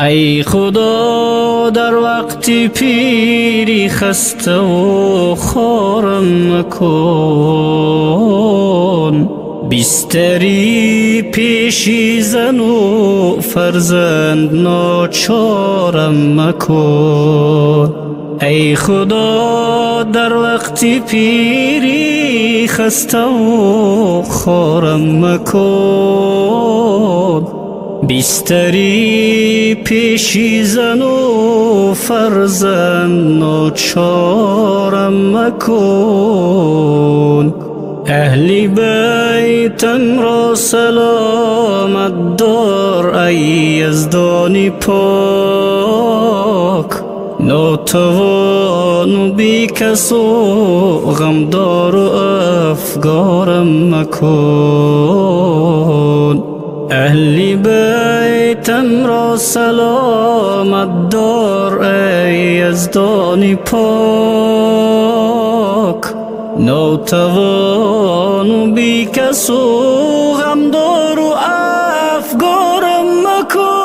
ای خدا در وقت پیری خسته و خوارم مکن، بستری پیشی زن و فرزند ناچارم مکن. ای خدا در وقت پیری خسته و خوارم مکن، بستری پیشی زن و فرزند ناچارم مکن. اهل بیتم را سلامت دار ای یزدان پاک، ناتوان و بی کس و غمدار و افگارم مکن. اهل بیتم را سلامت دار ای یزدان پاک، ناتوان و بی کس و غمدار و افگارم مکن.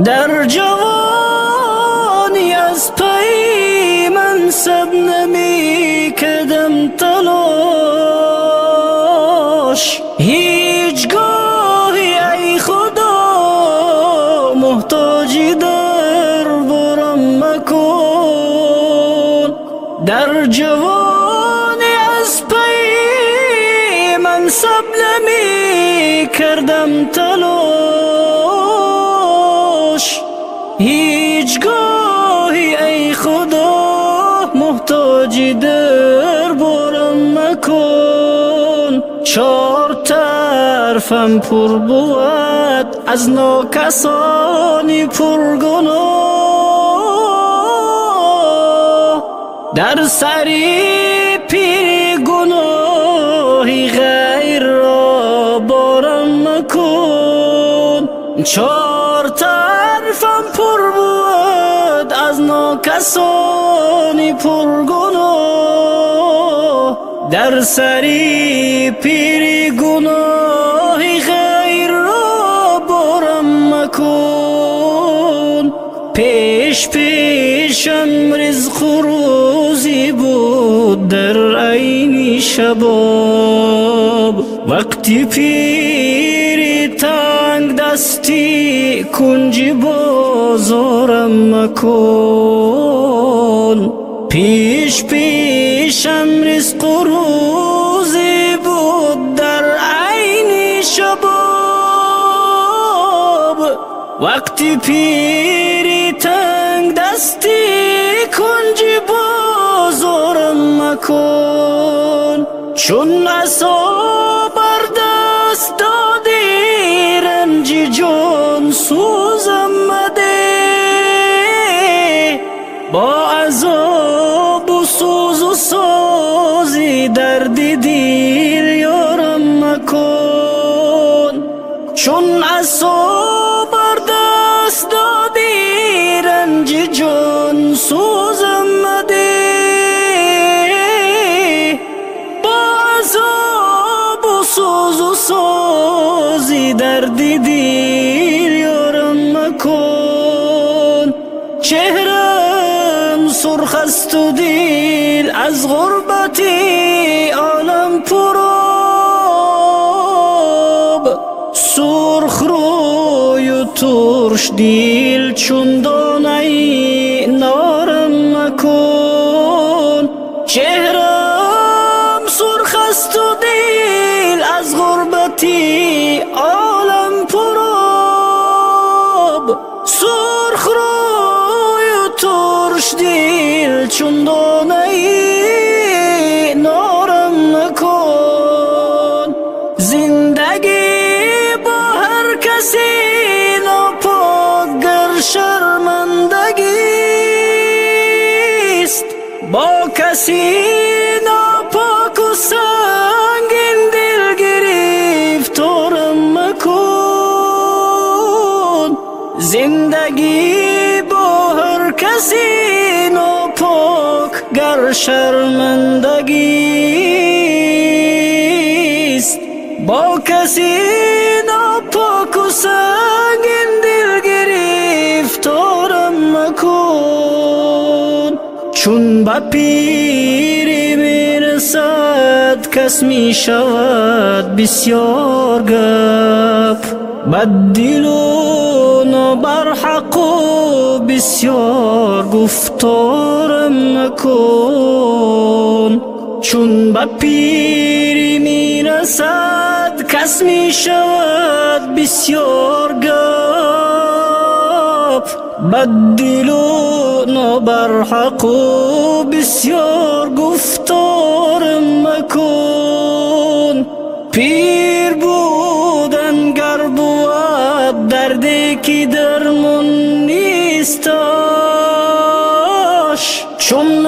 در جوانی از پی منصب نمی کردم تلاش، هیچگاهی ای خدا محتاجی در برم مکن. در جوانی از پی منصب نمی کردم تلاش، هیچگاهی ای خدا محتاجی در برم مکن. چار طرفم پر بود از ناکسانی پرگناه، در سری پیر گناهی غیر را بارم مکن. چار طرفم پر بود از ناکسانی پرگناه، در سری پیر گناهی غیر را بارم مکن. پیش پیشم رزق و روزی بود در عین شباب، وقتی پیری تنگ دستی کنج بازارم مکن. پیش پیشم رزق و روزی بود در عین شباب، وقتی پیری تنگ دستی کنج بازارم مکن. چون عصا بر دست دادی رنج جان سوزم مده، با عذاب و سوز و سازی درد دیر یارم مکن. چون عصا بر دست دادی رنج جان سوزم مده، با عذاب و سوز و سازی درد دیر یارم مکن. چهرم سرخ است و دل از غربتی عالم پرآب، سرخ روی و ترش دل چون دانه نارم مکن. چهرم سرخ است و دل از غربتی عالم پرآب، سرخ روی و ترش دل چون دانه نارم مکن. زندگی با هر کسی ناپاک گر شرمندگیست، با کسی ناپاک و سنگین دل گرفتارم مکن. زندگی با هر کسی ناپاک گر شرمندگیست، با کسی چون به پیری میرسد کس می شود بسیار گپ، بد دل و نابرحق و بسیار گفتارم مکن. چون به پیری میرسد کس می شود بسیار گپ، بد دل و نابرحق و بسیار گفتار مکن. پیر بودن گر بود دردی که درمون نیستش، چون